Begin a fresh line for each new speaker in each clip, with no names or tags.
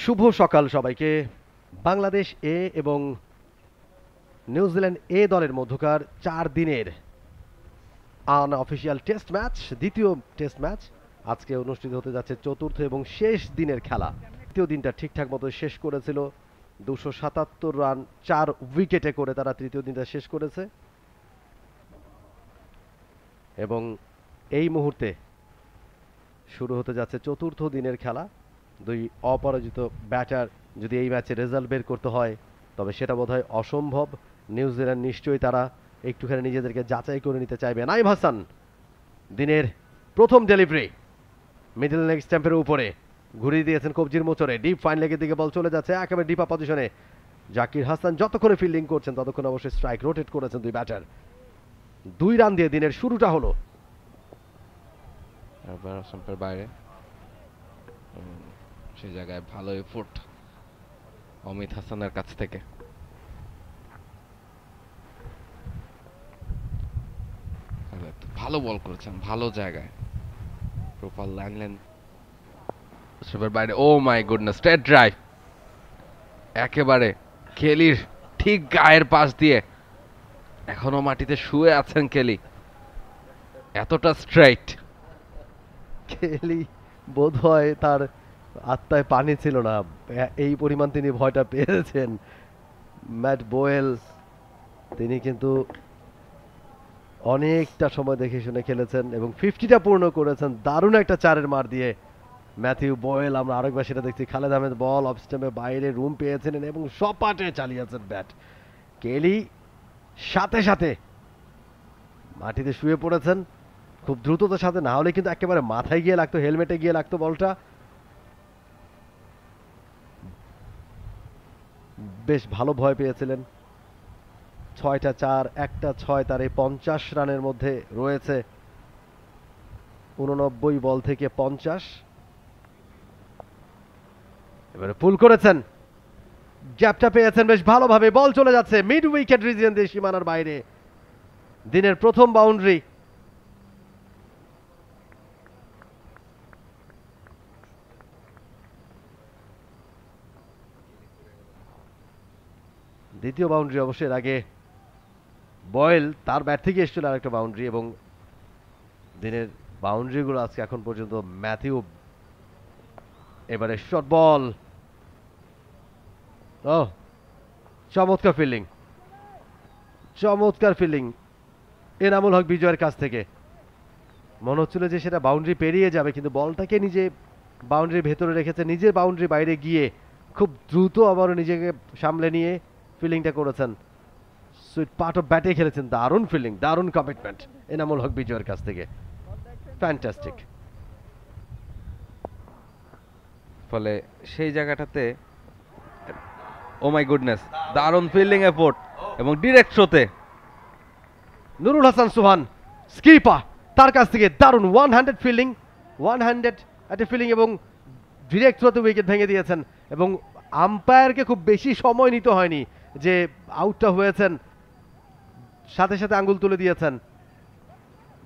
শুভ সকাল সবাইকে। বাংলাদেশ এ এবং নিউজিল্যান্ড এ দলের মধ্যকার 4 দিনের আনঅফিশিয়াল টেস্ট ম্যাচ, দ্বিতীয় টেস্ট ম্যাচ আজকে অনুষ্ঠিত হতে যাচ্ছে চতুর্থ এবং শেষ দিনের খেলা। তৃতীয় দিনটা ঠিকঠাক মতো শেষ করেছিল, 277 রান 4 উইকেটে করে তারা তৃতীয় দিনটা শেষ করেছে এবং এই মুহূর্তে শুরু হতে যাচ্ছে চতুর্থ দিনের খেলা। দুই অপরাজিত ব্যাটার যদি এই ম্যাচে রেজাল্ট বের করতে হয় তবে সেটা বোধহয় অসম্ভব। নিউজিল্যান্ড নিশ্চয়ই তারা একটুখানি নিজেদেরকে যাচাই করে নিতে চাইবে। নাইম হাসান দিনের প্রথম ডেলিভারি মিডল লেগ স্ট্যাম্পের উপরে ঘুরিয়ে দিয়েছেন কবজির মোচরে, ডিপ ফাইন লেগের দিকে বল চলে যাচ্ছে একেবারে ডিপা পজিশনে। জাকির হাসান যতক্ষণে ফিল্ডিং করছেন ততক্ষণ অবশ্যই স্ট্রাইক রোটেট করেছেন দুই ব্যাটার। 2 রান দিয়ে দিনের শুরুটা হলো।
স্টাম্পের বাইরে সেই জায়গায় ভালো এফোর্ট অমিত হাসানের কাছ থেকে। ভালো বল করেছেন, ভালো জায়গায় প্রপার ল্যান্ডলেন স্টাম্পের বাইরে। ও মাই গুডনেস, স্ট্রেট ড্রাইভ একেবারে কেলির ঠিক গায়ের পাশ দিয়ে। এখনো মাটিতে শুয়ে আছেন কেলি, এতটা স্ট্রেইট।
কেলি বোধহয় তার আত্মায় পানি ছিল না, এই পরিমাণ তিনি ভয়টা পেয়েছেন। ম্যাট বোয়েল তিনি কিন্তু অনেকটা সময় দেখে শুনে খেলেছেন এবং 50টা পূর্ণ করেছেন দারুণ একটা চারের মার দিয়ে। ম্যাথিউ বোয়েল আমরা আরেকবার সেটা দেখছি। খালেদ আহমেদ বল অফ স্টাম্পের বাইরে রুম পেয়েছিলেন এবং সপাটে চালিয়েছেন ব্যাট। কেলি সাথে সাথে মাটিতে শুয়ে পড়েছেন খুব দ্রুততার সাথে, না হলে কিন্তু একেবারে মাথায় গিয়ে লাগতো, হেলমেটে গিয়ে লাগতো বলটা। বেশ ভালো ভয় পেয়েছিলেন। 6টা 4 1টা 6 তার এই 50 রানের মধ্যে রয়েছে। 89 বল থেকে 50। এবারে পুল করেছেন, গ্যাপটা পেয়েছেন বেশ ভালোভাবে, বল চলে যাচ্ছে মিড উইকেট রিজিয়ন দিয়ে সীমানার বাইরে। দিনের প্রথম বাউন্ডারি। দ্বিতীয় বাউন্ডারি অবশ্যই আগে বয়েল তার ব্যাট থেকে এসেছিল আরেকটা বাউন্ডারি এবং দিনের বাউন্ডারিগুলো আজকে এখন পর্যন্ত ম্যাথিউ। এবারে শর্ট বল, ও চমৎকার ফিল্ডিং, চমৎকার ফিল্ডিং এনামুল হক বিজয়ের কাছ থেকে। মনে হচ্ছিল যে সেটা বাউন্ডারি পেরিয়ে যাবে, কিন্তু বলটাকে নিজে বাউন্ডারির ভেতরে রেখেছে, নিজের বাউন্ডারি বাইরে গিয়ে খুব দ্রুত আবারও নিজেকে সামলে নিয়ে ফিল্ডিংটা করেছেন। সুইট পার্ট অফ ব্যাটে খেলেছেন, দারুণ ফিল্ডিং, দারুণ কমিটমেন্ট এনামুল হক বিজয়ের কাছ থেকে, ফ্যান্টাস্টিক।
ফলে সেই জায়গাটাতে ও মাই গুডনেস, দারুণ ফিল্ডিং এফোর্ট এবং ডিরেক্ট শোতে
নুরুল হাসান সুহান স্কিপার তার কাছ থেকে দারুণ one handed fielding, one handed একটা ফিল্ডিং এবং ডিরেক্ট থ্রোতে উইকেট ভেঙে দিয়েছেন এবং আম্পায়ারকে খুব বেশি সময় নিতে হয়নি যে আউটটা হয়েছেন, সাথে সাথে আঙ্গুল তুলে দিয়েছেন।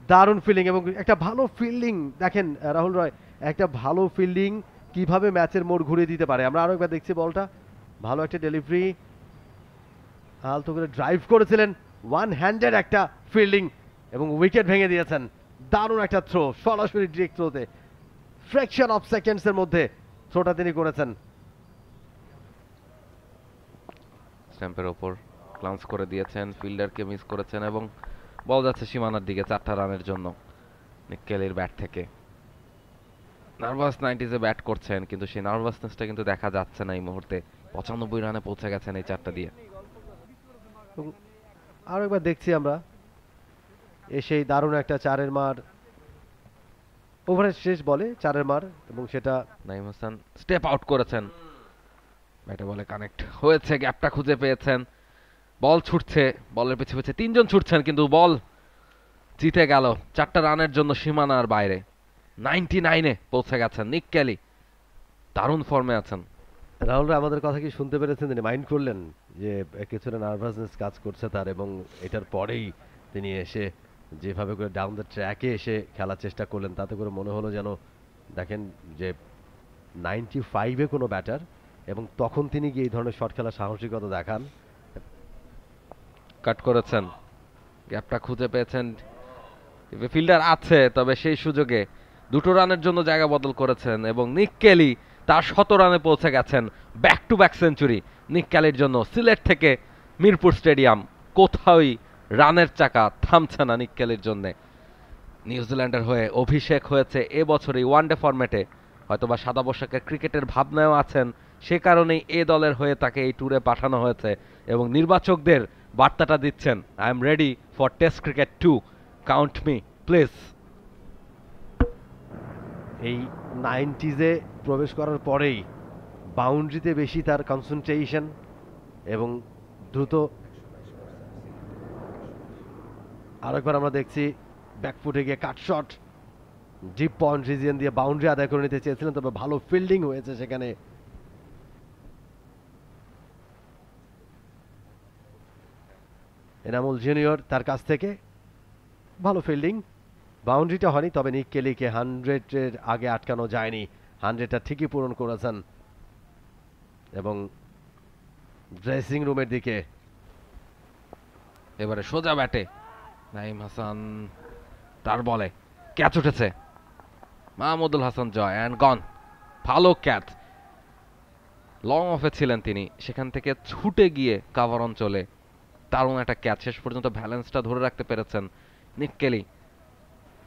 দারুণ ফিল্ডিং এবং একটা ভালো ফিল্ডিং। দেখেন রাহুল রয়, একটা ভালো ফিল্ডিং কিভাবে ম্যাচের মোড় ঘুরিয়ে দিতে পারে। আমরা আরো একবার দেখছি বলটা, ভালো একটা ডেলিভারি, আলতো করে ড্রাইভ করেছিলেন, ওয়ান হ্যান্ডেড একটা ফিল্ডিং এবং উইকেট ভেঙে দিয়েছেন। দারুণ একটা থ্রো, সরাসরি ডিরেক্ট থ্রোতে, ফ্র্যাকশন অফ সেকেন্ডসের মধ্যে থ্রোটা তিনি করেছেন।
স্ট্যাম্পের ওপর গ্লান্স করে দিয়েছেন, ফিল্ডারকে মিস করেছেন এবং বল যাচ্ছে সীমানার দিকে 4টা রানের জন্য নিক কেলির ব্যাট থেকে। নার্ভাস 90s এ ব্যাট করছেন, কিন্তু সেই নার্ভাসনেসটা কিন্তু দেখা যাচ্ছে না এই মুহূর্তে। 95 রানে পৌঁছে গেছেন এই 4টা দিয়ে।
আরো একবার দেখছি আমরা এসেই দারুণ একটা চারের মার, ওভারের শেষ বলে চারের মার, এবং সেটা
নাইম হাসান স্টেপ আউট করেছেন, ব্যাটে বলে কানেক্ট হয়েছে, গ্যাপটা খুঁজে পেয়েছেন, বল ছুটছে, বলের পিছে পিছে 3 জন ছুটছেন কিন্তু বল জিতে গেল 4টা রানের জন্য সীমানার বাইরে। 99-এ পৌঁছে গেছেন নিক কেলি, দারুণ ফর্মে আছেন।
রাহুল আমাদের কথা কি শুনতে পেরেছেন? তিনি মাইন্ড করলেন যে কিছুটা নার্ভাসনেস কাজ করছে তার, এবং এটার পরেই তিনি এসে যেভাবে করে ডাউন দ্য ট্র্যাকে এসে খেলার চেষ্টা করলেন, তাতে করে মনে হলো যেন দেখেন যে 95-এ কোনো ব্যাটার এবং তখন তিনি গিয়ে এই ধরনের শট খেলার সাহসিকতা দেখান।
কাট করেছেন, গ্যাপটা খুঁজে পেয়েছেন, ফিল্ডার আছে, তবে সেই সুযোগে 2 রানের জন্য জায়গা বদল করেছেন এবং নিক কেলি তার 100 রানে পৌঁছে গেছেন। ব্যাক টু ব্যাক সেঞ্চুরি নিক কেলির জন্য। সিলেট থেকে মিরপুর স্টেডিয়াম, কোথাওই রানের চাকা থামছে না নিক কেলির জন্য। নিউজিল্যান্ডের হয়ে অভিষেক হয়েছে এবছরই ওয়ানডে ফরম্যাটে, হয়তোবা সাদা পোশাকের ক্রিকেটের ভাবনাও আছেন, সে কারণেই এ দলের হয়ে তাকে এই ট্যুরে পাঠানো হয়েছে এবং নির্বাচকদের বার্তাটা দিচ্ছেন, I am ready for test cricket two, count me please.
এই 90s-এ প্রবেশ করার পরেই বাউন্ডারিতে বেশি তার কনসেন্ট্রেশন এবং দ্রুত। আরেকবার আমরা দেখছি ব্যাকফুটে গিয়ে কাট শট, ডিপ পয়েন্ট রিজিয়ন দিয়ে বাউন্ডারি আদায় করে নিতে চেয়েছিলেন, তবে ভালো ফিল্ডিং হয়েছে সেখানে। এনামুল জুনিয়র তার কাছ থেকে ভালো ফিল্ডিং, বাউন্ডারিটা হয়নি, তবে নিক কেলিকে 100-এর আগে আটকানো যায়নি। 100টা ঠিকই পূরণ করেছেন এবং ড্রেসিং রুমের দিকে
এবারে সোজা ব্যাটে নাইম হাসান, তার বলে ক্যাচ উঠেছে, মাহমুদুল হাসান জয় অ্যান্ড গন। ভালো ক্যাচ, লং অফে ছিলেন তিনি, সেখান থেকে ছুটে গিয়ে কাভার অঞ্চলে দারুণ একটা ক্যাচ, শেষ পর্যন্ত ব্যালেন্সটা ধরে রাখতে পেরেছেন নিক কেলি।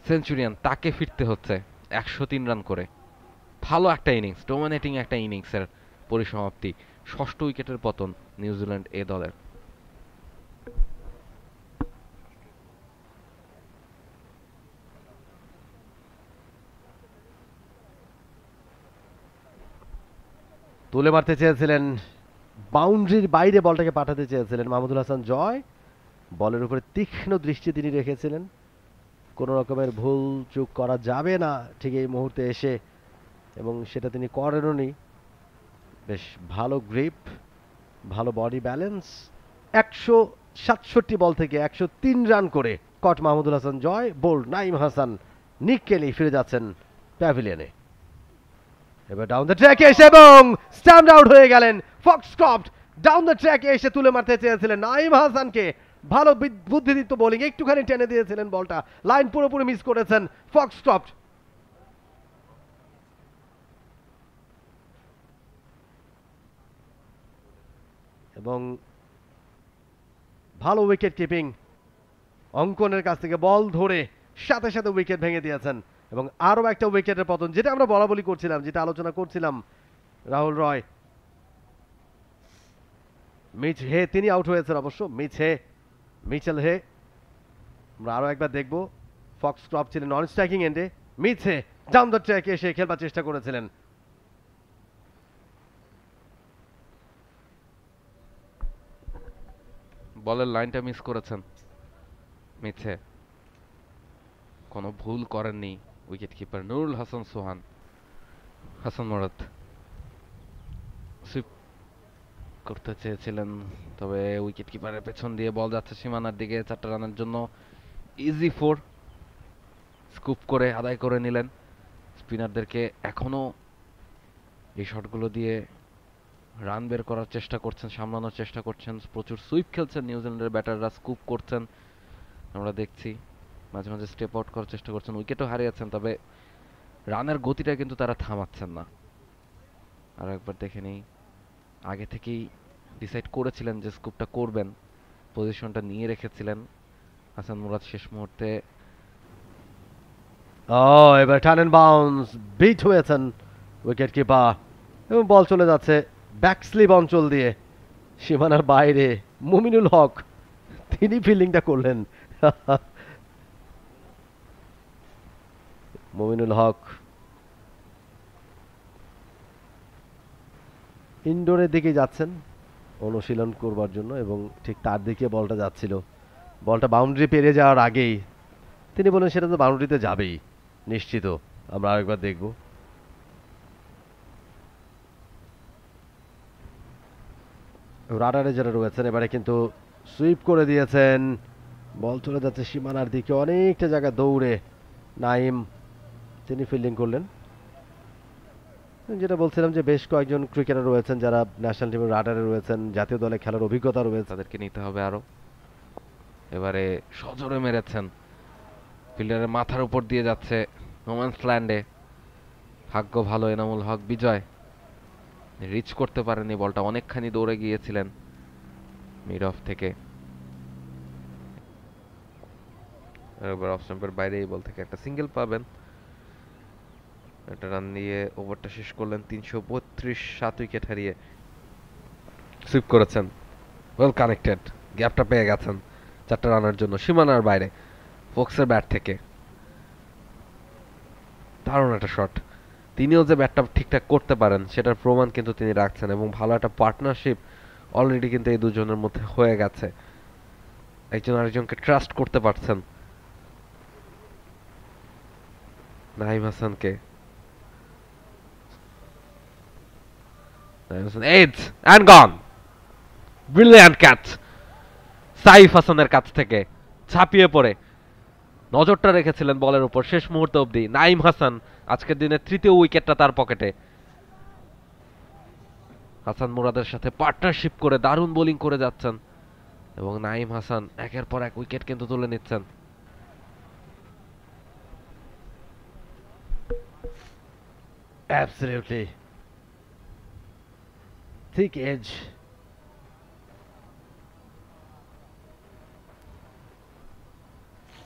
সেঞ্চুরিয়ান, তাকে ফিরতে হচ্ছে 103 রান করে। ভালো একটা ইনিংস, ডোমিনেটিং একটা ইনিংসের পরিসমাপ্তি। 6ষ্ঠ উইকেটের পতন নিউজিল্যান্ড এ দলের।
তুলে মারতে চেয়েছিলেন, বাউন্ডারির বাইরে বলটাকে পাঠাতে চেয়েছিলেন মাহমুদুল হাসান জয়। বলের উপরে তীক্ষ্ণ দৃষ্টি তিনি রেখেছিলেন, কোনো রকমের ভুল চুক করা যাবে না ঠিক এই মুহূর্তে এসে, এবং সেটা তিনি করেননি। বেশ ভালো গ্রিপ, ভালো বডি ব্যালেন্স। 167 বল থেকে 103 রান করে কট মাহমুদুল হাসান জয়, বোল্ড নাইম হাসান। নিক কেলি ফিরে যাচ্ছেন প্যাভিলিয়নে। এবার ডাউন দ্য ট্র্যাকে এসে এবং স্ট্যাম্প আউট হয়ে গেলেন ফক্সক্রফট। ডাউন দ্য ট্র্যাকে এসে তুলে মারতে চেয়েছিলেন নাইম হাসানকে, ভালো বুদ্ধিদীপ্ত বোলিং, একটুখানি টেনে দিয়েছিলেন বলটা, লাইন পুরোপুরি মিস করেছেন ফক্সক্রফট। এবং ভালো উইকেট কিপিং, অঙ্কনের কাছ থেকে বল ধরে সাথে সাথে উইকেট ভেঙে দিয়েছেন এবং আরো একটা উইকেটের পতন, যেটা আমরা বলা বলি করছিলাম, যেটা আলোচনা করছিলাম রাহুল রয়। মিচ হে তিনি আউট হয়েছেন অবশ্য, মিচেল হে। আমরা আরো একবার দেখব, ফক্সক্রফট ছিলেন নন স্ট্রাইকিং এন্ডে, মিচ হে ডাউন দ্য ট্র্যাকে এসে খেলবার চেষ্টা করেছিলেন।
বলের লাইনটা মিস করেছেন মিছে, কোনো ভুল করেননি উইকেট কিপার নুরুল হাসান সোহান। হাসান মুরাদ সুইপ করতে চেয়েছিলেন, তবে উইকেট কিপারের পেছন দিয়ে বল যাচ্ছে সীমানার দিকে। 4টা রানের জন্য ইজি 4, স্কুপ করে আদায় করে নিলেন। স্পিনারদেরকে এখনো এই শটগুলো দিয়ে রান বের করার চেষ্টা করছেন, সামলানোর চেষ্টা করছেন। প্রচুর সুইপ খেলছেন নিউজিল্যান্ডের ব্যাটাররা, স্কুপ করছেন আমরা দেখছি, মাঝে মাঝে স্টেপ আউট করার চেষ্টা করছেন, উইকেটও হারিয়েছেন, তবে রানের গতিটা কিন্তু তারা থামাচ্ছেন না। আর একবার দেখে নেই, আগে থেকেই ডিসাইড করেছিলেন যে স্কুপটা করবেন, পজিশনটা নিয়ে রেখেছিলেন হাসান মুরাদ। শেষ মুহূর্তে
এবার টার্ন এন্ড বাউন্স, বিট হয়েছেন উইকেট কিপার এবং বল চলে যাচ্ছে ব্যাক স্লিপ অঞ্চল দিয়ে সীমানার বাইরে। মুমিনুল হক তিনি ফিল্ডিংটা করলেন। মুমিনুল হক ইনডোরের দিকে যাচ্ছেন অনুশীলন করবার জন্য এবং ঠিক তার দিকে বলটা যাচ্ছিল। বলটা বাউন্ডারি পেরিয়ে যাওয়ার আগেই তিনি বলেন সেটা তো বাউন্ডারিতে যাবেই নিশ্চিত। আমরা আরেকবার দেখব। রাডারে যারা রয়েছেন এবারে কিন্তু সুইপ করে দিয়েছেন, বল চলে যাচ্ছে সীমানার দিকে, অনেকটা জায়গা দৌড়ে নাইম তিনি ফিল্ডিং করলেন। যেটা বলছিলাম যে বেশ কয়েকজন ক্রিকেটার রয়েছেন যারা ন্যাশনাল টিমের রাডারে রয়েছেন, জাতীয় দলে খেলার অভিজ্ঞতা রয়েছে।
তাদেরকে নিতে হবে আরো। এবারে সজোরে মেরেছেন, ফিল্ডারের মাথার উপর দিয়ে যাচ্ছে নোম্যান্স ল্যান্ডে। ভাগ্য ভালো, এনামুল হক বিজয় রিচ করতে পারেনি বলটা, অনেকখানি দৌড়ে গিয়েছিলেন মিড অফ থেকে। এবার অফ স্টাম্পের বাইরে এই বল থেকে একটা সিঙ্গেল পাবেন। একটা রান দিয়ে ওভারটা শেষ করলেন 332, 7 উইকেট হারিয়ে। সুইপ করেছেন, ওয়েল কানেক্টেড, গ্যাপটা পেয়ে গেছেন 4টা রানের জন্য সীমানার বাইরে ফোক্সের ব্যাট থেকে। দারুণ একটা শট। তিনিও যে ব্যাটটা ঠিকঠাক করতে পারেন সেটার প্রমাণ কিন্তু তিনি রাখছেন, এবং ভালো একটা পার্টনারশিপ অলরেডি কিন্তু এই দুজনের মধ্যে হয়ে গেছে। একজন আরেকজনকে ট্রাস্ট করতে পারছেন। নাইম হাসানকে, edged and gone, brilliant catch Saif হাসানের কাছ থেকে ছাপিয়ে পড়ে নজরটা রেখেছিলেন বলের উপর শেষ মুহূর্ত অবধি। নাইম হাসান আজকের দিনে 3য় উইকেটটা তার পকেটে। হাসান মুরাদের সাথে পার্টনারশিপ করে দারুণ বোলিং করে যাচ্ছেন, এবং নাইম হাসান একের পর এক উইকেট কিন্তু তুলে নিচ্ছেন।
Absolutely. Thick edge.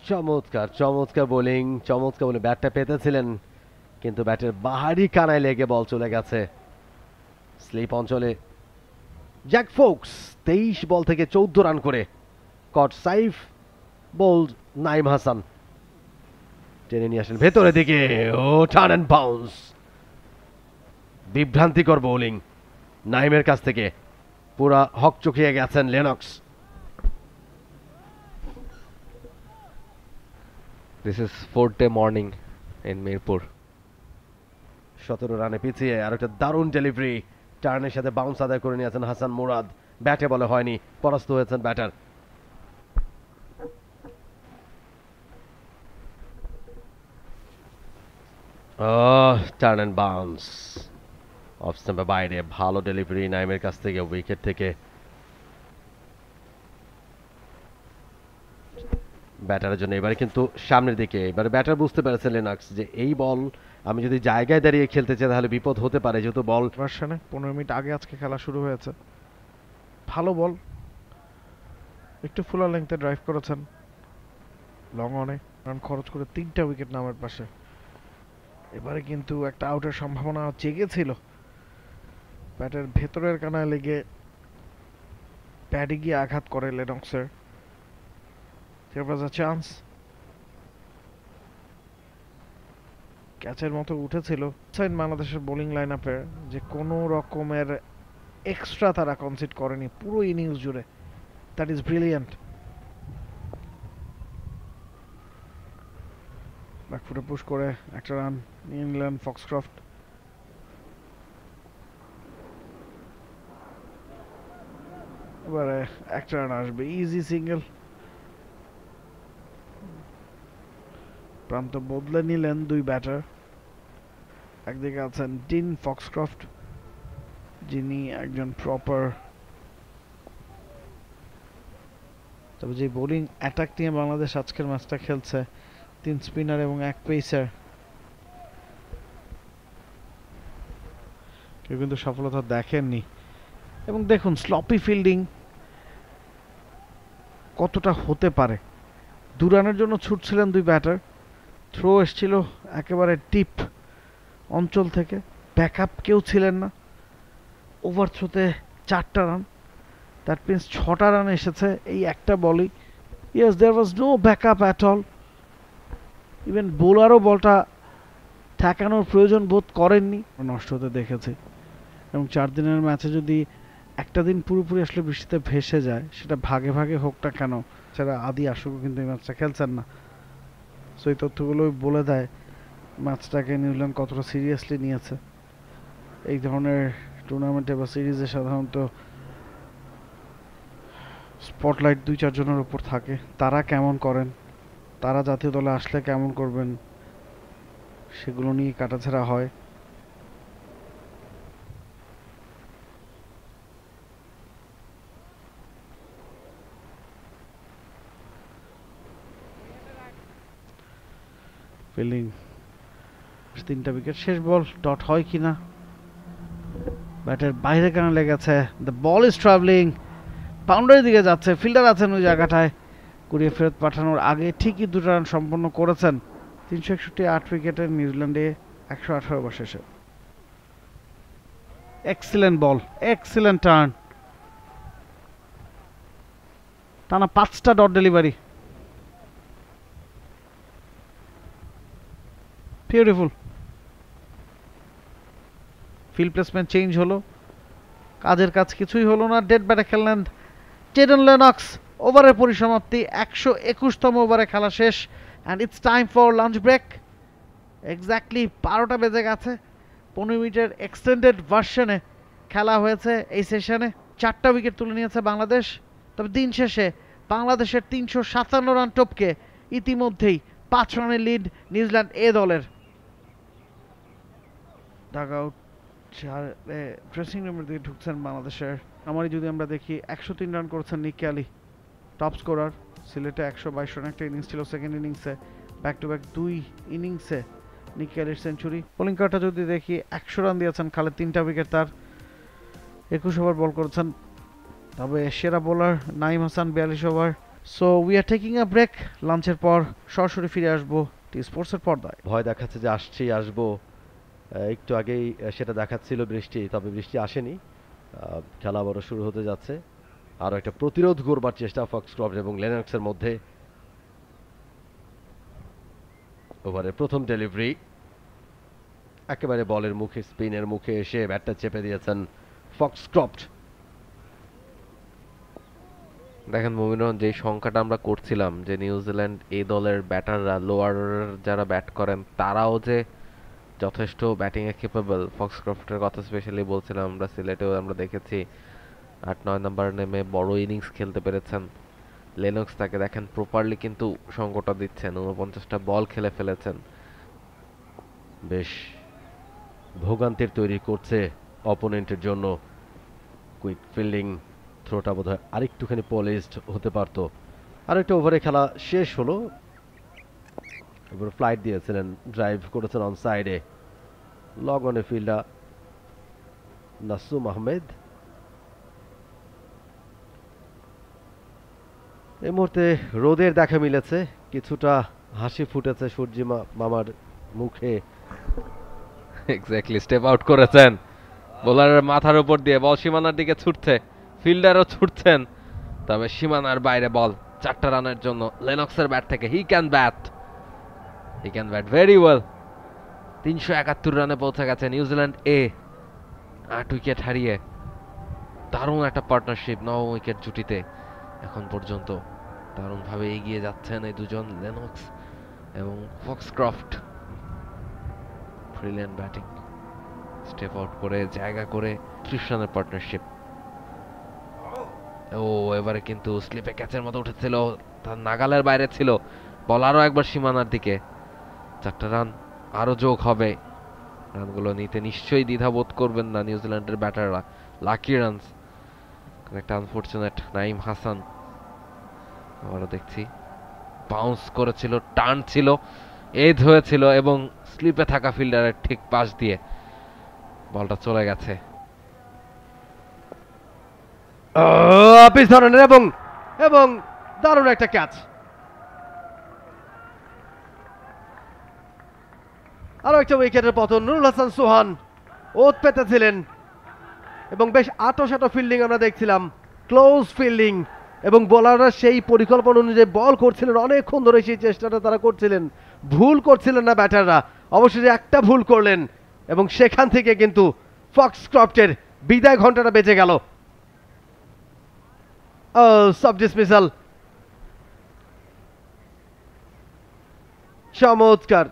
চমৎকার চমৎকার বোলিং, চমৎকার বলে ব্যাটটা পেতেছিলেন, কিন্তু ব্যাটের বাহারি কানায় লেগে বল চলে গেছে স্লিপ অঞ্চলে। জ্যাক ফোকস 23 বল থেকে 14 রান করে কট সাইফ বোল্ড নাইম হাসান, টেনে নিয়ে আসেন ভেতরের দিকে। ও টার্ন অ্যান্ড বাউন্স, বিভ্রান্তিকর বোলিং নাইমের কাছ থেকে, পুরা হক চকিয়ে গেছেন Lennox.
This is 4th day morning in Mirpur.
17 রানে পিছিয়ে আর একটা দারুণ ডেলিভারি, টার্নের সাথে বাউন্স আদায় করে নিয়েছেন হাসান মুরাদ। ব্যাটে বলে হয়নি, পরাস্ত হয়েছেন batter. Turn and bounce, off স্টাম্পের বাইরে, ভালো ডেলিভারি নাইমের কাছ থেকে উইকেট থেকে। ব্যাটারের জন্য এবারে কিন্তু সামনের দিকে, এবারে ব্যাটার বুঝতে পেরেছেন লেনক্স যে এই বল আমি যদি জায়গায় দাঁড়িয়ে খেলতে চাই তাহলে বিপদ হতে পারে, যেহেতু বল
ভার্সনে 15 মিনিট আগে আজকে খেলা শুরু হয়েছে। ভালো বল, একটু ফুলার লেংথে ড্রাইভ করেছেন, লং অনে রান খরচ করে 3টা উইকেট নামের পাশে। এবারে কিন্তু একটা আউটের সম্ভাবনা জেগেছিল, ব্যাটের ভেতরের কানায় লেগে প্যাডে গিয়ে আঘাত করে লেনক্সের। There was a chance, ক্যাচের মতো উঠেছিল। বাংলাদেশের বোলিং লাইন আপে যে কোনো রকমের এক্সট্রা তারা কনসিড করেনি পুরো ইনিংস জুড়ে, দ্যাট ইজ ব্রিলিয়ান্ট। ব্যাকফুটে পুশ করে একটা রান নিয়ে নিলেন ফক্সক্রফট। এবারে একটা রান আসবে, ইজি সিঙ্গেল। প্রান্ত বদলে নিলেন দুই ব্যাটার। একদিকে আছেন ডিন ফক্সক্রফট, যিনি একজন প্রপার, তবে যে বোলিং অ্যাটাক নিয়ে বাংলাদেশ আজকের ম্যাচটা খেলছে, 3 স্পিনার এবং 1 পেসার, কেউ কিন্তু সফলতা দেখেননি। এবং দেখুন স্লপি ফিল্ডিং কতটা হতে পারে। 2 রানের জন্য ছুটছিলেন দুই ব্যাটার, থ্রো এসছিল একেবারে টিপ অঞ্চল থেকে, ব্যাকআপ কেউ ছিলেন না। ওভার থ্রোতে 4টা রান, দ্যাট মিনস 6টা রান এসেছে এই একটা বলই। Yes, there was no backup at all. Even বোলারও বলটা ঠেকানোর প্রয়োজন বোধ করেননি, নষ্ট হতে দেখেছে। এবং 4 দিনের ম্যাচে যদি একটা দিন পুরোপুরি আসলে বৃষ্টিতে ভেসে যায়, সেটা ভাগে ভাগে হোকটা কেন, সেটা আদি আসুকও কিন্তু এই ম্যাচটা খেলছেন না। সো এই তথ্যগুলোই বলে দেয় ম্যাচটাকে নিউজিল্যান্ড কতটা সিরিয়াসলি নিয়েছে। এই ধরনের টুর্নামেন্টে বা সিরিজে সাধারণত স্পটলাইট 2-4 জনের উপর থাকে, তারা কেমন করেন, তারা জাতীয় দলে আসলে কেমন করবেন, সেগুলো নিয়ে কাটাছেড়া হয়। ফিল্ডিং 3টা উইকেট, শেষ বল ডট হয় কিনা, ব্যাটের বাইরে কেন লেগেছে, দ্য বল ইজ ট্রাভেলিং, বাউন্ডারির দিকে যাচ্ছে, ফিল্ডার আছেন ওই জায়গাটায়, কুড়িয়ে ফেরত পাঠানোর আগে ঠিকই 2টা রান সম্পন্ন করেছেন। 361 8 উইকেটে নিউজিল্যান্ডে 118 ওভার শেষে। এক্সিলেন্ট বল, এক্সিলেন্ট টার্ন, টানা 5টা dot delivery, beautiful. Field placement change হলো, কাজের কাজ কিছুই হলো না, ডেড ব্যাটে খেললেন জেডন লেনক্স। ওভারের পরিসমাপ্তি, 121তম ওভারে খেলা শেষ, and it's time for lunch break. Exactly 12টা বেজে গেছে। 15 মিনিটের এক্সটেন্ডেড ভার্সনে খেলা হয়েছে এই সেশনে। 4টা উইকেট তুলে নিয়েছে বাংলাদেশ। তবে দিন শেষে বাংলাদেশের 357 রান টপকে ইতিমধ্যেই 5 রানের লিড নিউজিল্যান্ড এ দলের। ডাগআউট ড্রেসিং রুমের দিকে ঢুকছেন বাংলাদেশের। আমারই যদি আমরা দেখি 103 রান করেছেন নিক ক্যালি, টপ স্কোরার। সিলেটে 122 রান একটা ইনিংস ছিল সেকেন্ড ইনিংসে, ব্যাক টু ব্যাক 2 ইনিংসে নিক ক্যালির সেঞ্চুরি। বোলিং কার্ডটা যদি দেখি 100 রান দিয়েছেন খালেদ, 3টা উইকেট তার, 21 ওভার বল করেছেন। তবে সেরা bowler Naim Hasan 42 over. So we are taking a break. লাঞ্চের পর সরাসরি ফিরে আসবো টি স্পোর্টসের পর্দায়।
ভয় দেখাচ্ছে যে আসবো, একটু আগেই সেটা দেখাচ্ছিল বৃষ্টি, তবে বৃষ্টি আসেনি। খেলা আবারও শুরু হতে যাচ্ছে। আরও একটা প্রতিরোধ করবার চেষ্টা ফক্সক্রফট এবং লেনক্সের মধ্যে। ওভারের প্রথম ডেলিভারি, একেবারে বলের মুখে, স্পিনের মুখে এসে ব্যাটটা চেপে দিয়েছেন ফক্সক্রফট।
দেখেন মুমিনুন, যে সংখ্যাটা আমরা করছিলাম যে নিউজিল্যান্ড এই দলের ব্যাটাররা, লোয়ার যারা ব্যাট করেন তারাও যে যথেষ্ট ব্যাটিংয়ে ক্যাপেবল, ফক্সক্রফটের কথা স্পেশালি বলছিলাম। আমরা সিলেটেও আমরা দেখেছি 8-9 নাম্বার নেমে বড় ইনিংস খেলতে পেরেছেন। লেনক্স তাকে দেখেন প্রপারলি কিন্তু সঙ্গটা দিচ্ছেন, 49টা বল খেলে ফেলেছেন।
বেশ ভোগান্তির তৈরি করছে অপোনেন্টের জন্য। কুইক ফিল্ডিং, থ্রোটা বোধহয় আরেকটুখানি পলিশড হতে পারতো। আরেকটা ওভারে খেলা শেষ হলো। এবার ফ্লাইট দিয়েছিলেন, ড্রাইভ করেছেন অন সাইডে, লগ অনে ফিল্ডার নাসুম আহমেদ। এই মুহূর্তে রোদের দেখা মিলেছে, কিছুটা হাসি ফুটেছে সূর্যি মামার মুখে।
এক্স্যাক্টলি, স্টেপ আউট করেছেন, বোলারের মাথার উপর দিয়ে বল সীমানার দিকে ছুটছে, ফিল্ডারও ছুটছেন, তবে সীমানার বাইরে বল। 4টা রানের জন্য লেনক্সের ব্যাট থেকে। He can bat very well. 371 রানে পৌঁছে গেছে নিউজিল্যান্ড এ, 8 উইকেট হারিয়ে। দারুণ একটা পার্টনারশিপ 9 উইকেট জুটিতে এখন পর্যন্ত দারুণভাবে এগিয়ে যাচ্ছেন এই দুজন, লেনক্স এবং Foxcroft. Brilliant batting, step out করে জায়গা করে 30 রানের পার্টনারশিপ। ও এবারে কিন্তু স্লিপে ক্যাচের মতো উঠেছিল, তার নাগালের বাইরে ছিল, বল আরো একবার সীমানার দিকে। 4টা রান আরো যোগ হবে, রানগুলো নিতে নিশ্চয়ই দ্বিধাবোধ করবেন না নিউজিল্যান্ডের ব্যাটাররা। লাকি রানস, একটা আনফরচুনেট নাইম হাসান। আবারও দেখছি বাউন্স করেছিল, টার্ন ছিল, এজ হয়েছিল এবং স্লিপে থাকা ফিল্ডারের ঠিক পাশ দিয়ে বলটা চলে গেছে।
পিচ ধরনের এবং দারুণ একটা ক্যাচ। আরো একটা উইকেটের পতন। নুরুল হাসান সোহান ওত পেতেছিলেন এবং বেশ আটো ফিল্ডিং আমরা দেখছিলাম, ক্লোজ ফিল্ডিং, এবং বোলাররা সেই পরিকল্পনা অনুযায়ী বল করছিলেন। অনেকক্ষণ ধরে সেই চেষ্টাটা তারা করছিলেন, ভুল করছিলেন না ব্যাটাররা। অবশেষে একটা ভুল করলেন এবং সেখান থেকে কিন্তু ফক্সক্রফটের বিদায় ঘন্টাটা বেঁচে গেল। সাব ডিসমিসাল, চমৎকার।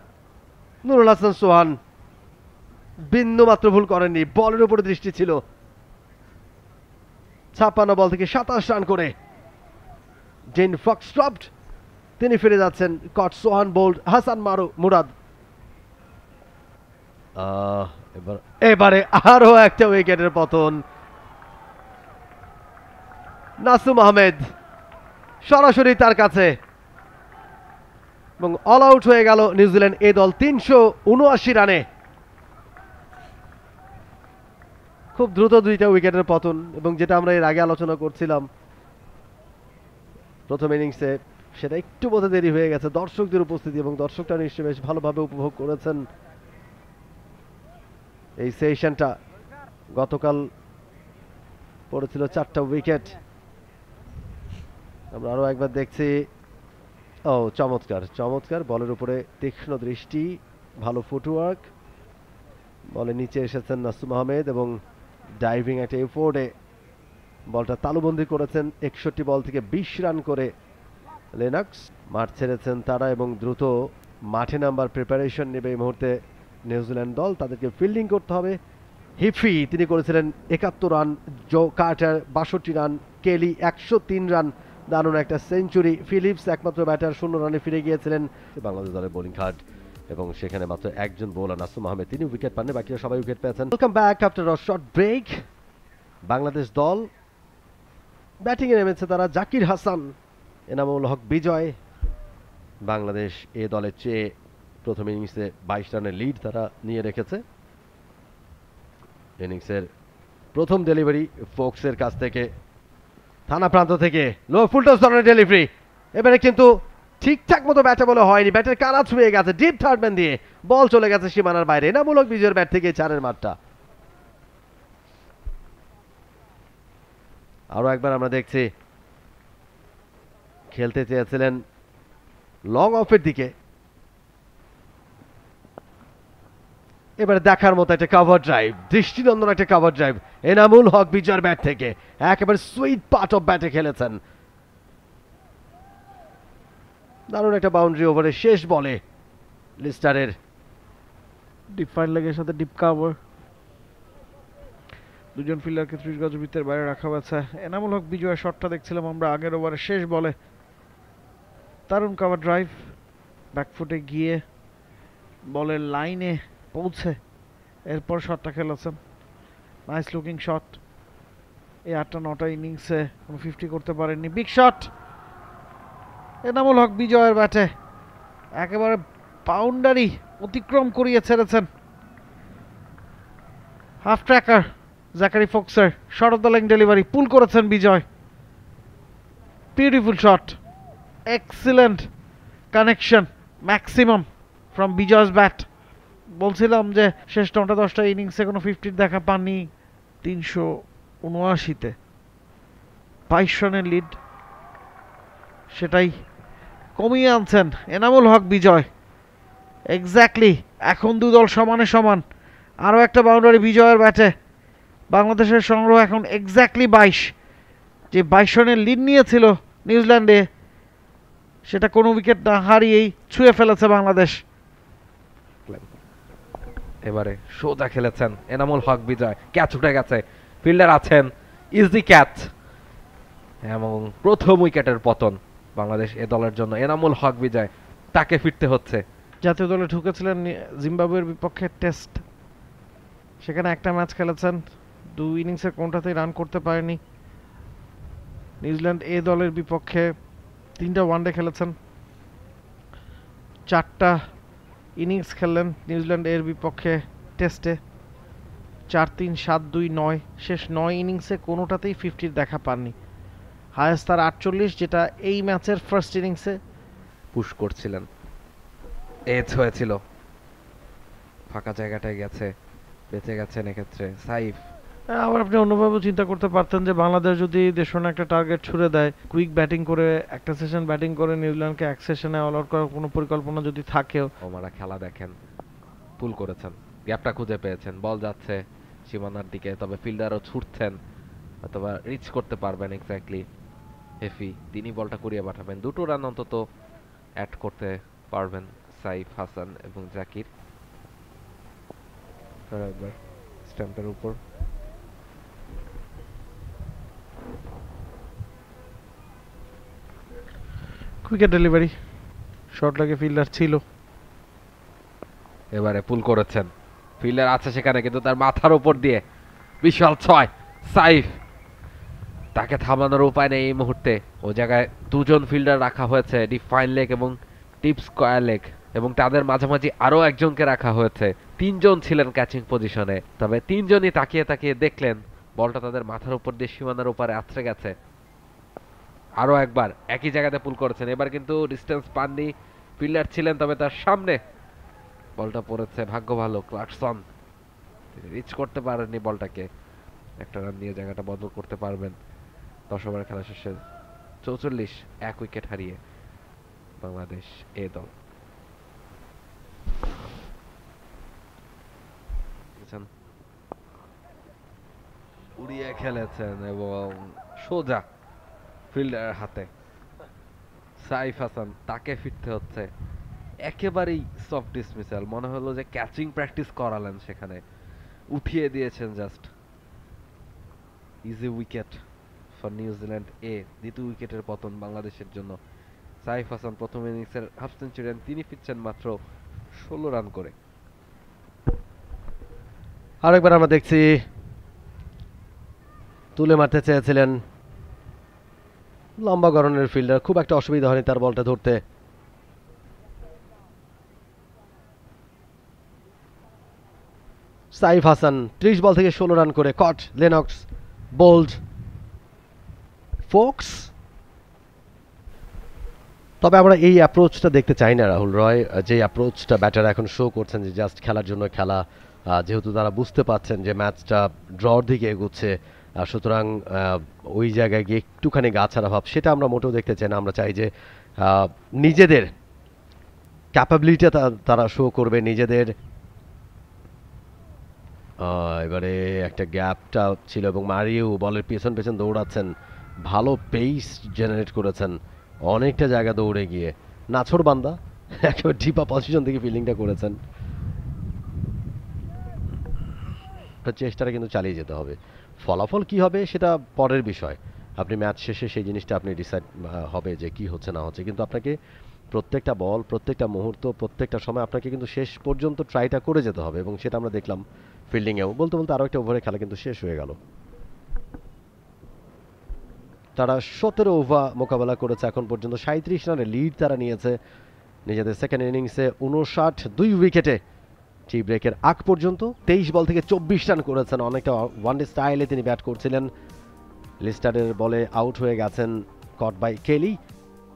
নুরুল হাসান সোহান বিন্দু মাত্র ভুল করেননি, বলের উপরে দৃষ্টি ছিল। 56 বল থেকে 27 রান করে জেন ফক্সক্রফট তিনি ফিরে যাচ্ছেন। কট সোহান বোল্ড, হাসান মুরাদ। এবারে আরো একটা উইকেটের পতন। নাসুম আহমেদ সরাসরি তার কাছে, এবং অল আউট হয়ে গেল নিউজিল্যান্ড এ দল 379 রানে। খুব দ্রুত দুইটা উইকেটের পতন, এবং যেটা আমরা এর আগে আলোচনা করছিলাম প্রথম ইনিংসে, সেটা একটু বোধ দেরি হয়ে গেছে দর্শকদের উপস্থিতি, এবং দর্শকরা নিশ্চয়ই বেশ ভালোভাবে উপভোগ করেছেন এই সেশনটা। গতকাল পড়েছিল 4টা উইকেট, আমরা আরো একবার দেখছি। ও চমৎকার চমৎকার, বলের উপরে তীক্ষ্ণ দৃষ্টি, ভালো ফুটওয়ার্ক, বলে নিচে এসেছেন নাসুম আহমেদ এবং ডাইভিং একটা এফোর্টে বলটা তালুবন্দি করেছেন। 61 বল থেকে 20 রান করে লেনক্স। মাঠ ছেড়েছেন তারা এবং দ্রুত মাঠে নাম্বার প্রিপারেশন নেবে এই মুহূর্তে নিউজিল্যান্ড দল। তাদেরকে ফিল্ডিং করতে হবে। হিফি তিনি করেছিলেন 71 রান, জো কার্টার 62 রান, কেলি 103 রান, দারুণ একটা সেঞ্চুরি। ফিলিপস একমাত্র ব্যাটার 0 রানে ফিরে গিয়েছিলেন বাংলাদেশ দলের বোলিং খাট, এবং সেখানে মাত্র একজন বোলার নাসুম আহমেদ, তিনি উইকেট পাননি, বাকিরা সবাই উইকেট পেয়েছেন। Welcome back after a short break. Bangladesh দল ব্যাটিং এ নেমেছে তারা। জাকির হাসান, এনামুল হক বিজয়। বাংলাদেশ এ দলের চেয়ে প্রথম ইনিংসে 22 রানের লিড তারা নিয়ে রেখেছে। ইনিংসের প্রথম ডেলিভারি ফোক্সের কাছ থেকে, থানা প্রান্ত থেকে লো ফুলটস ধরনের ডেলিভারি। এবারে কিন্তু ঠিকঠাক মতো ব্যাটে বলে হয়নি, ব্যাটের কানা ছুঁয়ে গেছে ডিপ থার্ডম্যান দিয়ে, বল চলে গেছে সীমানার বাইরে। এনামুল হক বিজয়ের ব্যাট থেকে 4-এর মারটা। আরো একবার আমরা দেখছি খেলতে চেয়েছিলেন লং অফের দিকে, এবারে দেখার মতো একটা কভার ড্রাইভ, দৃষ্টিনন্দন একটা কভার ড্রাইভ এনামুল হক বিজয়ের ব্যাট থেকে। একেবারে সুইট পার্ট অফ ব্যাটে খেলেছেন, দারুণ একটা বাউন্ডারি ওভারের শেষ বলে লিস্টারের
ডিপ ফাইন লেগের সাথে ডিপ কাভার, দুজন ফিল্ডারকে 30 গজ ভিতরে বাইরে রাখা হয়েছে। এনামুল হক বিজয়ের শটটা দেখছিলাম আমরা আগের ওভারের শেষ বলে, দারুণ কভার ড্রাইভ, ব্যাকফুটে গিয়ে বলের লাইনে পৌঁছে এরপর শটটা খেলেছেন। Nice looking shot. এই 8টা-9টা ইনিংসে কোনো 50 করতে পারেননি। বিগ শট এনামুল হক বিজয়ের ব্যাটে, একেবারে বাউন্ডারি অতিক্রম করিয়ে ছেড়েছেন। হাফ ট্র্যাকার জাকারি ফোক্সের shot off the leg delivery, pull করেছেন Bijoy. Beautiful shot, excellent connection, maximum from Bijoy's bat. বলছিলাম যে শেষ 9টা-10টা ইনিংসে কোনো 50 দেখা পাননি। 379-তে 22 রানের লিড, সেটাই কমিয়ে আনছেন এনামুল হক বিজয়। এক্স্যাক্টলি এখন দু দল সমানে সমান। আরও একটা বাউন্ডারি বিজয়ের ব্যাটে, বাংলাদেশের সংগ্রহ এখন এক্স্যাক্টলি 22। যে 22 রানের লিড নিয়েছিল নিউজিল্যান্ডে, সেটা কোনো উইকেট না হারিয়েই ছুঁয়ে ফেলেছে বাংলাদেশ।
এবারে সোজা খেলেছেন এনামুল হক বিজয়, ক্যাচ উঠে গেছে, ফিল্ডার আছেন, ইজি ক্যাচ, এবং প্রথম উইকেটের পতন বাংলাদেশ এ দলের জন্য। এনামুল হক বিজয়, তাকে ফিরতে হচ্ছে।
জাতীয় দলে ঢুকেছিলেন জিম্বাবুয়ের বিপক্ষে টেস্ট, সেখানে একটা ম্যাচ খেলেছেন, 2 ইনিংসের কোনটাতেই রান করতে পারেনি। নিউজিল্যান্ড এ দলের বিপক্ষে 3টা ওয়ানডে খেলেছেন, 4টা ইনিংস খেললেন নিউজিল্যান্ড এর বিপক্ষে টেস্টে, 4-3, 7-2, 9। শেষ 9 ইনিংসে কোনোটাতেই 50 দেখা পাননি। হায়েস্ট তার 48, যেটা এই ম্যাচের ফার্স্ট ইনিংসে
পুশ করছিলেন, এজ হয়েছিল, ফাঁকা জায়গাটায় গেছে, বেঁচে গেছেন এক্ষেত্রে সাইফ।
আবার আপনি অন্যভাবে চিন্তা করতে পারতেন যে বাংলাদেশ যদি দেশের একটা টার্গেট ছুড়ে দেয়, কুইক ব্যাটিং করে একটা সেশন ব্যাটিং করে নিউজিল্যান্ডকে এক সেশনে অল আউট করার কোনো পরিকল্পনা যদি থাকেও।
ওমারা খেলা দেখেন, পুল করেছেন, গ্যাপটা খুঁজে পেয়েছেন, বল যাচ্ছে সীমানার দিকে, তবে ফিল্ডারও ছুটছেন, অথবা রিচ করতে পারবেন এক্স্যাক্টলি। হেফি তিনি বলটা করিয়ে পাঠাবেন, 2টো রান অন্তত অ্যাড করতে পারবেন সাইফ, হাসান এবং জাকির। একবার স্ট্যাম্পের উপর
কুইকের ডেলিভারি, শর্ট লাগে ফিল্ডার ছিল,
এবারে পুল করেছেন, ফিল্ডার আছে সেখানে কিন্তু তার মাথার উপর দিয়ে বিশাল 6। সাইফ, তাকে থামানোর উপায় নেই এই মুহূর্তে, ও জায়গায় 2জন ফিল্ডার রাখা হয়েছে, ডিপ ফাইন লেগ এবং টিপস কয়ালেক এবং তাদের মাঝামাঝি আরো একজনকে রাখা হয়েছে। 3 জন ছিলেন ক্যাচিং পজিশনে, তবে 3 জনই তাকিয়ে তাকিয়ে দেখলেন বলটা তাদের মাথার উপর দিয়ে সীমানার উপরে আছড়ে গেছে। আরো একবার একই জায়গাতে পুল করেছেন, এবার কিন্তু ডিস্টেন্স পাননি, ফিল্ডার ছিলেন তবে তার সামনে বলটা পড়েছে। ভাগ্য ভালো ক্লার্কসন, তিনি রিচ করতে পারেননি বলটাকে। একটা রান দিয়ে জায়গাটা বদল করতে পারবেন। 10 ওভারের খেলা শেষে 44, 1 উইকেট হারিয়ে বাংলাদেশ এ দল। উড়িয়ে খেলেছেন এবং সোজা ফিল্ডারের হাতে। সাইফ হাসান, তাকে ফিরতে হচ্ছে। একেবারেই সফট ডিসমিসাল, মনে হলো যে ক্যাচিং প্র্যাকটিস করালেন সেখানে, উঠিয়ে দিয়েছেন just. Easy wicket for New Zealand A. দ্বিতীয় উইকেটের পতন বাংলাদেশের জন্য। সাইফ হাসান প্রথম ইনিংসের হাফ সেঞ্চুরিয়ান, তিনি ফিরছেন মাত্র 16 রান করে।
আরেকবার আমরা দেখছি তুলে মারতে চেয়েছিলেন লম্বা গড়নের ফিল্ডার, খুব একটা অসুবিধা হয়নি তার বলটা ধরতে। সাইফ হাসান 30 বল থেকে 16 রান করে কট। Lennox bold, folks. তবে আমরা এই অ্যাপ্রোচটা দেখতে চাই না রাহুল রয়, যে অ্যাপ্রোচটা ব্যাটার এখন শো করছেন যে জাস্ট খেলার জন্য খেলা, যেহেতু তারা বুঝতে পারছেন যে ম্যাচটা ড্রর দিকে এগোচ্ছে, সুতরাং ওই জায়গায় গিয়ে একটুখানি গা ছাড়া ভাব সেটা আমরা মোটেও দেখতে চাই না। আমরা চাই যে নিজেদের ক্যাপাবিলিটি তারা শো করবে, নিজেদের। এবারে একটা গ্যাপটা ছিল এবং মারিও বলের পেছন পেছন দৌড়াচ্ছেন, ভালো পেস জেনারেট করেছেন অনেকটা জায়গা দৌড়ে গিয়ে। নাছর বান্দা একেবারে ডিপা পজিশন থেকে ফিল্ডিংটা করেছেন। চেষ্টাটা কিন্তু চালিয়ে যেতে হবে, ফলাফল কি হবে সেটা পরের বিষয়। আপনি ম্যাচ শেষে সেই জিনিসটা আপনি ডিসাইড হবে যে কি হচ্ছে না হচ্ছে, কিন্তু আপনাকে প্রত্যেকটা বল, প্রত্যেকটা মুহূর্ত, প্রত্যেকটা সময় আপনাকে কিন্তু শেষ পর্যন্ত ট্রাইটা করে যেতে হবে, এবং সেটা আমরা দেখলাম ফিল্ডিংয়েও। বলতে বলতে আরও একটা ওভারে খেলা কিন্তু শেষ হয়ে গেল। তারা 17 ওভার মোকাবেলা করেছে এখন পর্যন্ত, 37 রানের লিড তারা নিয়েছে নিজেদের সেকেন্ড ইনিংসে। 59 উইকেটে টি ব্রেকের আগ পর্যন্ত 23 বল থেকে 24 রান করেছেন। অনেকটা ওয়ানডে স্টাইলে তিনি ব্যাট করছিলেন। লিস্টারের বলে আউট হয়ে গেছেন কট বাই কেলি।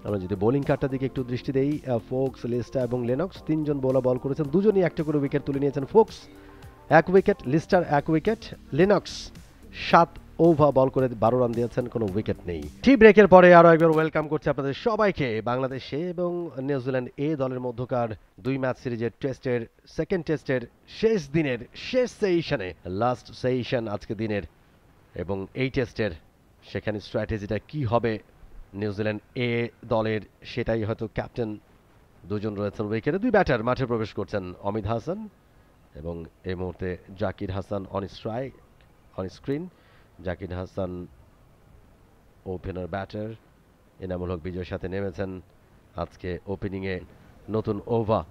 আমরা যদি বোলিং কার্ডটার দিকে একটু দৃষ্টি দেই, ফোক্স, লিস্টার এবং লেনক্স 3 জন বোলার বল করেছেন, দুজনই একটা করে উইকেট তুলে নিয়েছেন। Foulkes 1 wicket, Lister 1 wicket, Lennox 7 over বল করে 12 রান দিয়েছেন, কোনো উইকেট নেই। টি ব্রেকের পরে আরও একবার ওয়েলকাম করছে আপনাদের সবাইকে বাংলাদেশে এবং নিউজিল্যান্ড এ দলের মধ্যকার 2 ম্যাচ সিরিজের টেস্টের সেকেন্ড টেস্টের শেষ দিনের শেষ সেশনে, লাস্ট সেশন আজকে দিনের, এবং এই টেস্টের সেখানে স্ট্র্যাটেজিটা কি হবে নিউজিল্যান্ড এ দলের, সেটাই হয়তো ক্যাপ্টেন দুজন রয়েছেন উইকেটে। 2 ব্যাটার মাঠে প্রবেশ করছেন, অমিত হাসান এবং এই মুহূর্তে Zakir Hasan on screen. Zakir Hasan opener batter, Enamul Haque বিজয়ের সাথে নেমেছেন আজকে ওপেনিংয়ে। নতুন ওভার,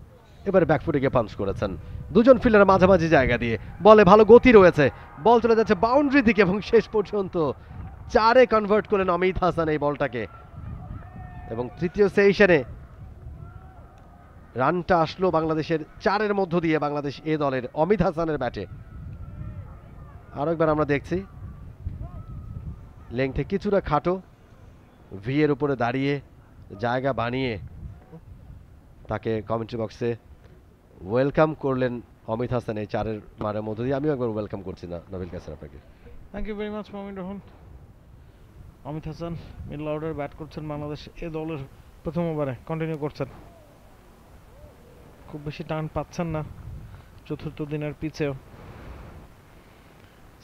এবারে ব্যাকফুটে গিয়ে পাঞ্চ করেছেন। দুজন ফিল্ডার মাঝামাঝি জায়গা দিয়ে, বলে ভালো গতি রয়েছে, বল চলে যাচ্ছে বাউন্ডারি দিকে এবং শেষ পর্যন্ত 4-এ কনভার্ট করলেন অমিত হাসান এই বলটাকে। এবং তৃতীয় সেশনে রানটা আসলো বাংলাদেশের 4-এর মধ্য দিয়ে বাংলাদেশ এ দলের অমিত হাসানের ব্যাটে। আরো একবার আমরা দেখছি লেংথে কিছুটা খাটো, ভি এর উপরে দাঁড়িয়ে জায়গা বানিয়ে তাকে কমেন্ট্রি বক্সে ওয়েলকাম করলেন অমিত হাসান এই 4-এর মারের মধ্য দিয়ে। আমিও একবার ওয়েলকাম করছি না নবিল কাসের আপনাকে।
থ্যাংক ইউ ভেরি মাচ মামিন Rahman. Amit Hasan middle order bat করছেন বাংলাদেশ এ দলের প্রথম ওভারে, কন্টিনিউ করছেন। খুব বেশি টান পাচ্ছেন না চতুর্থ দিনের পিচেও।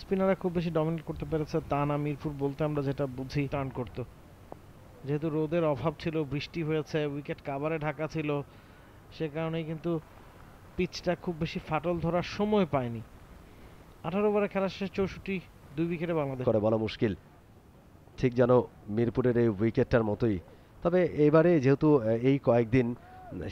স্পিনাররা খুব বেশি ডমিনেট করতে পেরেছে তা না, মিরপুর বলতে আমরা যেটা বুঝি টার্ন করতো। যেহেতু রোদের অভাব ছিল, বৃষ্টি হয়েছে, উইকেট কাভারে ঢাকা ছিল, সে কারণেই কিন্তু পিচটা খুব বেশি ফাটল ধরার সময় পায়নি। 18 ওভারে খেলা শেষে 64, 2 উইকেটে বাংলাদেশ।
করে বলা মুশকিল, ঠিক যেন মিরপুরের এই উইকেটটার মতোই। তবে এবারে যেহেতু এই কয়েকদিন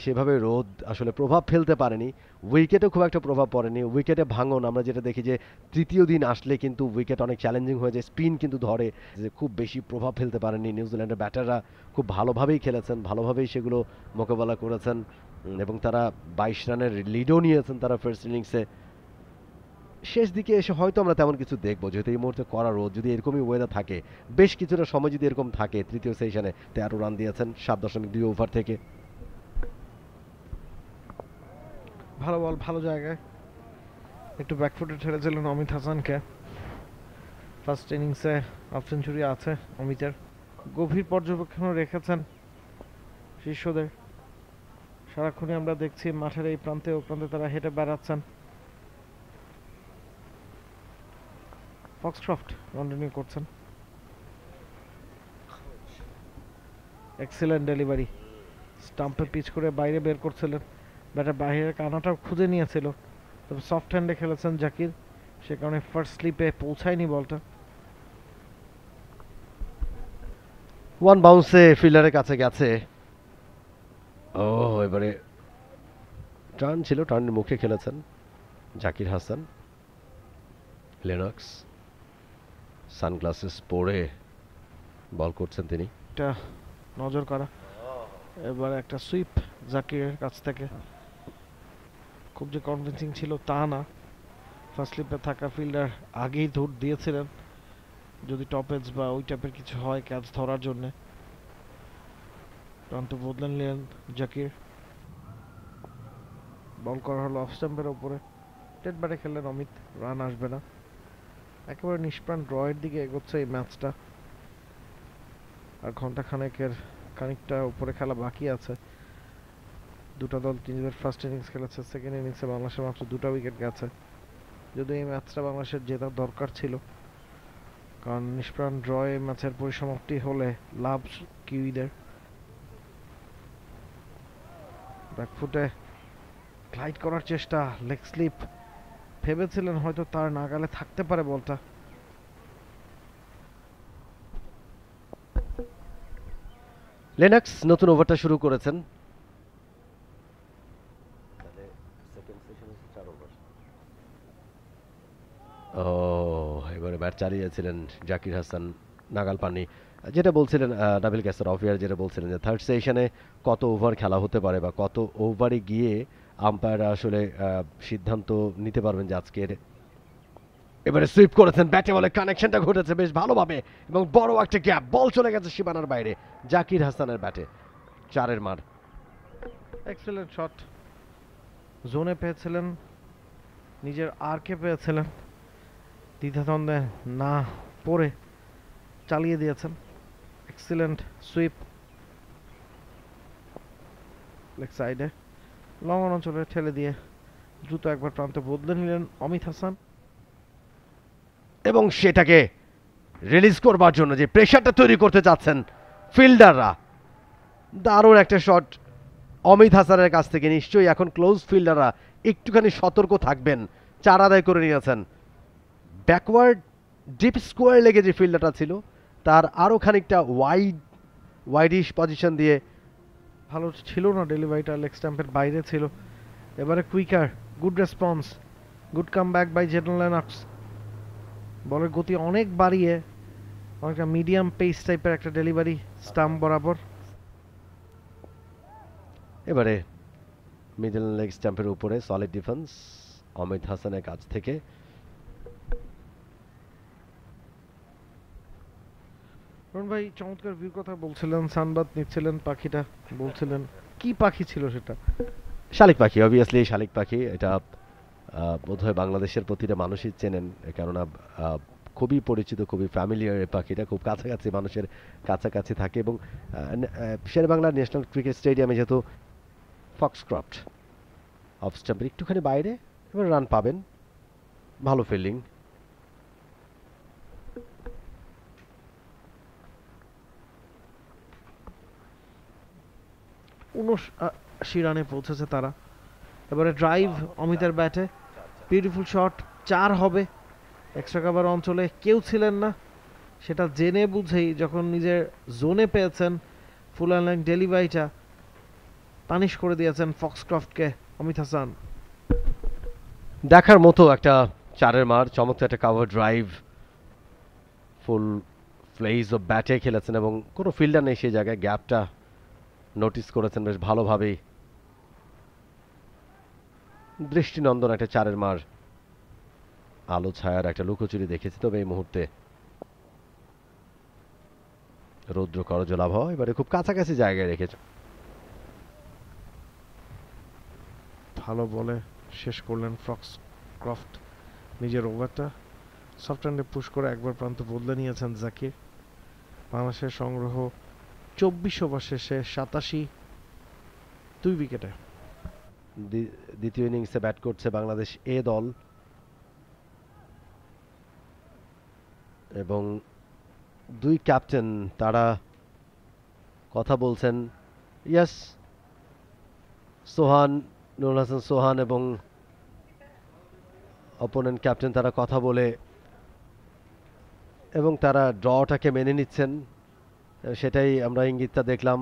সেভাবে রোদ আসলে প্রভাব ফেলতে পারেনি, উইকেটে খুব একটা প্রভাব পড়েনি। উইকেটে ভাঙন আমরা যেটা দেখি যে তৃতীয় দিন আসলে কিন্তু উইকেট অনেক চ্যালেঞ্জিং হয়ে যায়, স্পিন কিন্তু ধরে, যে খুব বেশি প্রভাব ফেলতে পারেনি। নিউজিল্যান্ডের ব্যাটাররা খুব ভালোভাবেই খেলেছেন, ভালোভাবেই সেগুলো মোকাবেলা করেছেন, এবং তারা 22 রানের লিডও নিয়েছেন তারা ফার্স্ট ইনিংসে। শেষ দিকে এসে হয়তো আমরা তেমন কিছু দেখবো, যেহেতু এই মুহূর্তে কড়া রোদ, যদি এরকমই ওয়েদার থাকে, বেশ কিছুটা সময় যদি এরকম থাকে। তৃতীয় সেশনে 13 রান দিয়েছেন 7.2 ওভার থেকে।
ভালো বল, ভালো জায়গায়, একটু ব্যাকফুটে ঠেলেছিলেন অমিত হাসানকে। ফার্স্ট ইনিংসে হাফ সেঞ্চুরি আছে অমিতের। গভীর পর্যবেক্ষণও রেখেছেন শিষ্যদের। সারাক্ষণই আমরা দেখছি মাঠের এই প্রান্তে ও প্রান্তে তারা হেঁটে বেড়াচ্ছেন। ফক্সক্রফট কন্টিনিউ করছেন। এক্সিলেন্ট ডেলিভারি, স্টাম্পে পিচ করে বাইরে বের করছিলেন, ব্যাটার বাইরের কানাটাও খুঁজে নিয়েছিল, তবে সফট হ্যান্ডে খেলেছেন জাকির, সে কারণে ফার্স্ট স্লিপে পৌঁছায়নি বলটা।
ওয়ান বাউন্সে ফিল্ডারের কাছে গেছে। ও এবারে টার্ন ছিল, টার্নের মুখে খেলেছেন জাকির হাসান। লেনক্স সানগ্লাসেস পরে বল করছেন তিনি।
একটা নজর করা, এবার একটা সুইপ জাকিরের কাছ থেকে। খুব যে কনভিন্সিং ছিল তা না, ফার্স্ট স্লিপে থাকা ফিল্ডার আগেই দৌড় দিয়েছিলেন, যদি টপ এজ বা ওই টাইপের কিছু হয় ক্যাচ ধরার জন্যে। প্রান্ত বদলে নিলেন জাকির, বল করা হলো অফ স্টাম্পের ওপরে। টেট ব্যাটে খেললেন অমিত, রান আসবে না। একেবারে নিষ্প্রাণ ড্রয়ের দিকে এগোচ্ছে এই ম্যাচটা, আর ঘন্টা খানেকের খানিকটা উপরে খেলা বাকি আছে। দুটো দল নিজেদের ফার্স্ট ইনিংস খেলেছে, সেকেন্ড ইনিংসে বাংলাদেশের মাত্র 2টা উইকেট গেছে। যদি এই ম্যাচটা বাংলাদেশের জেতার দরকার ছিল, কারণ নিষ্প্রাণ ড্রয়ে ম্যাচের পরিসমাপ্তি হলে লাভ কিউইদের। ব্যাকফুটে গ্লাইড করার চেষ্টা, লেগ স্লিপ, ভেবেছিলেন হয়তো তার নাগালে থাকতে পারে বলটা।
লেনক্স নতুন ওভারটা শুরু করেছেন। ও এবারে ব্যাট চালিয়েছিলেন জাকির হাসান, নাগাল পাননি। যেটা বলছিলেন নাবিল ক্যাসার অফিয়ার, যেটা বলছিলেন যে থার্ড সেশনে কত ওভার খেলা হতে পারে বা কত ওভারে গিয়ে আম্পায়াররা আসলে সিদ্ধান্ত নিতে পারবেন যে আজকের। এবারে সুইপ করেছেন, ব্যাটে বলে কানেকশনটা ঘটেছে বেশ ভালোভাবে, এবং বড় একটা গ্যাপ, বল চলে গেছে সীমানার বাইরে। জাকির হাসানের ব্যাটে 4-এর মার।
এক্সেলেন্ট শট, জোনে পেয়েছিলেন, নিজের আরকে পেয়েছিলেন, দ্বিধাদ্বন্দ্বে না পড়ে চালিয়ে দিয়েছেন। এক্সিলেন্ট সুইপ, লেগ সাইডে লং অঞ্চলে ঠেলে দিয়ে দ্রুত একবার প্রান্ত বদলে নিলেন অমিত হাসান।
এবং সেটাকে রিলিজ করবার জন্য যে প্রেশারটা তৈরি করতে চাচ্ছেন ফিল্ডাররা, দারুণ একটা শট অমিত হাসানের কাছ থেকে। নিশ্চয়ই এখন ক্লোজ ফিল্ডাররা একটুখানি সতর্ক থাকবেন। 4 আদায় করে নিয়েছেন। ব্যাকওয়ার্ড ডিপ স্কোয়ার লেগে যে ফিল্ডারটা ছিল, তার আরও খানিকটা ওয়াইডিশ পজিশন দিয়ে
ভালো ছিল না ডেলিভারিটা, লেগ স্ট্যাম্পের বাইরে ছিল। এবারে quicker, good response, good comeback by Jayden Lennox. বলের গতি অনেক বাড়িয়ে অনেকটা মিডিয়াম পেস টাইপের একটা ডেলিভারি স্টাম্প বরাবর।
এবারে মিডল লেগ স্ট্যাম্পের উপরে সলিড ডিফেন্স অমিত হাসানের কাছ থেকে।
রুন ভাই চমৎকার ভিউর কথা বলছিলেন, সানবাদ নিচ্ছিলেন, পাখিটা বলছিলেন কি পাখি ছিল সেটা?
শালিক পাখি, অবভিয়াসলি শালিক পাখি। এটা বোধহয় বাংলাদেশের প্রতিটা মানুষই চেনেন, কেননা খুবই পরিচিত, খুবই ফ্যামিলিয়ার এই পাখিটা, খুব কাছাকাছি, মানুষের কাছাকাছি থাকে। এবং শেরেবাংলা ন্যাশনাল ক্রিকেট স্টেডিয়ামে যেহেতু ফক্সক্রফট অফ স্টাম্পের একটুখানি বাইরে, এবার রান পাবেন, ভালো ফিল্ডিং।
উনআশি রানে পৌঁছেছে তারা। এবারে ড্রাইভ অমিতের ব্যাটে, বিউটিফুল শট, 4 হবে। এক্সট্রা কাভার অঞ্চলে কেউ ছিলেন না, সেটা জেনে বুঝেই যখন নিজের জোনে পেয়েছেন ফুল অ্যান্ড ডেলিভারিটা, পানিশ করে দিয়েছেন ফক্সক্রফটকে অমিত হাসান।
দেখার মতো একটা 4-এর মার, চমৎকার একটা কাভার ড্রাইভ, ফুল ফ্লেজ অফ ব্যাটে খেলেছেন এবং কোনো ফিল্ডার নেই সেই জায়গায়, গ্যাপটা নোটিস করেছেন বেশ ভালোভাবেই। দৃষ্টিনন্দন একটা 4-এর মার, আলো ছায়ার একটা লুকোচুরি দেখেছি তবে এই মুহূর্তে রৌদ্র করজলাভ, এবারে খুব কাছাকাছি জায়গায় রেখেছে।
ভালো বলে শেষ করলেন ফক্সক্রফট নিজের ওভারটা, সফট হ্যান্ডে পুশ করে একবার প্রান্ত বদলে নিয়েছেন জাকির। বাংলাদেশের সংগ্রহ 24 ওভার শেষে 87, 2 উইকেটে।
দ্বিতীয় ইনিংসে ব্যাট করছে বাংলাদেশ এ দল এবং দুই ক্যাপ্টেন তারা কথা বলছেন। ইয়াস, সোহান, নুরুল হাসান সোহান এবং অপোনেন্ট ক্যাপ্টেন তারা কথা বলে এবং তারা ড্রটাকে মেনে নিচ্ছেন, সেটাই আমরা ইঙ্গিতটা দেখলাম।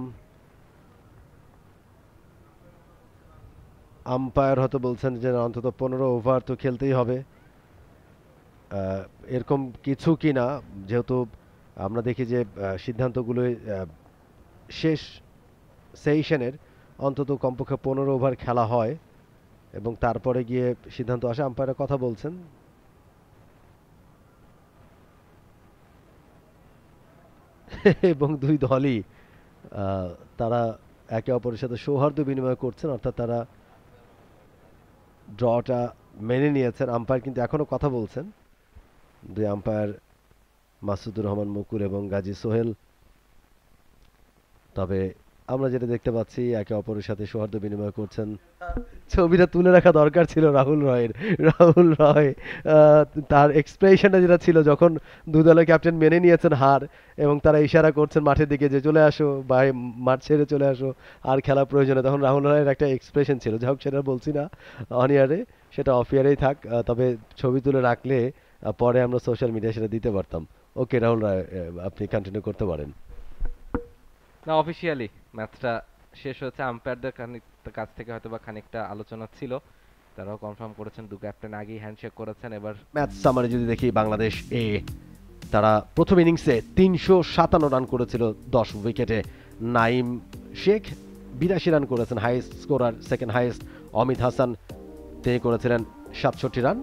আম্পায়ার হয়তো বলছেন যে অন্তত 15 ওভার তো খেলতেই হবে, এরকম কিছু কি না, যেহেতু আমরা দেখি যে সিদ্ধান্তগুলো শেষ সেশনের অন্তত কমপক্ষে 15 ওভার খেলা হয় এবং তারপরে গিয়ে সিদ্ধান্ত আসে। আম্পায়ারের কথা বলছেন। এবং দুই দলই তারা একে অপরের সাথে সৌহার্দ্য বিনিময় করছেন, অর্থাৎ তারা ড্রটা মেনে নিয়েছেন। আম্পায়ার কিন্তু এখনো কথা বলছেন, দুই আম্পায়ার মাসুদুর রহমান মুকুল এবং গাজী সোহেল। তবে আমরা যেটা দেখতে পাচ্ছি একে অপরের সাথে সৌহার্দ্য বিনিময় করছেন। ছবিটা তুলে রাখা দরকার ছিল রাহুল রয়ের। রাহুল রয় তার এক্সপ্রেশনটা যেটা ছিল যখন দুই দলের ক্যাপ্টেন মেনে নিয়েছেন হার এবং তারা ইশারা করছেন মাঠের দিকে যে চলে আসো বা মাঠ ছেড়ে চলে আসো আর খেলা প্রয়োজনে, তখন রাহুল রয়ের একটা এক্সপ্রেশন ছিল। যাই হোক, সেটা বলছি না অন ইয়ারে, সেটা অফ ইয়ারেই থাক। তবে ছবি তুলে রাখলে পরে আমরা সোশ্যাল মিডিয়ায় সেটা দিতে পারতাম। ওকে রাহুল রায়, আপনি কন্টিনিউ করতে পারেন।
না, অফিসিয়ালি ম্যাচটা শেষ হয়েছে। আম্পায়ারদের কাছ থেকে হয়তো বা খানিকটা আলোচনা ছিল, তারাও কনফার্ম করেছেন দু ক্যাপ্টেন আগেই হ্যান্ডশেক করেছেন। এবার
ম্যাচ সামারে যদি দেখি, বাংলাদেশ এ তারা প্রথম ইনিংসে 357 রান করেছিল 10 উইকেটে। নাইম শেখ 82 রান করেছেন, highest scorer. Second highest Amit Hasan, তিনি করেছিলেন 67 রান।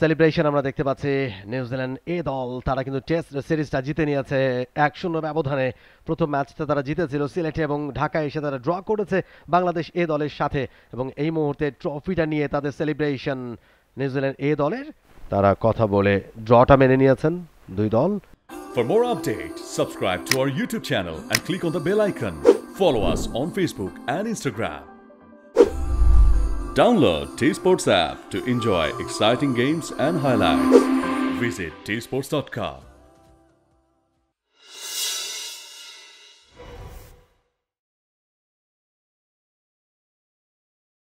সেলিব্রেশন আমরা দেখতে পাচ্ছি। নিউজিল্যান্ড এ দল তারা কিন্তু টেস্ট সিরিজটা জিতে নিয়েছে 1-0 ব্যবধানে। প্রথম ম্যাচটা তারা জিতেছিল সিলেটে এবং ঢাকায় এসে তারা ড্র করেছে বাংলাদেশ এ দলের সাথে এবং এই মুহূর্তে ট্রফিটা নিয়ে তাদের সেলিব্রেশন নিউজিল্যান্ড এ দলের। তারা কথা বলে ড্রটা মেনে নিয়েছেন দুই দল।
For more updates, subscribe to our YouTube channel and click on the bell icon. Follow us on Facebook and Instagram. Download T-Sports app to enjoy exciting games and highlights. Visit tsports.com.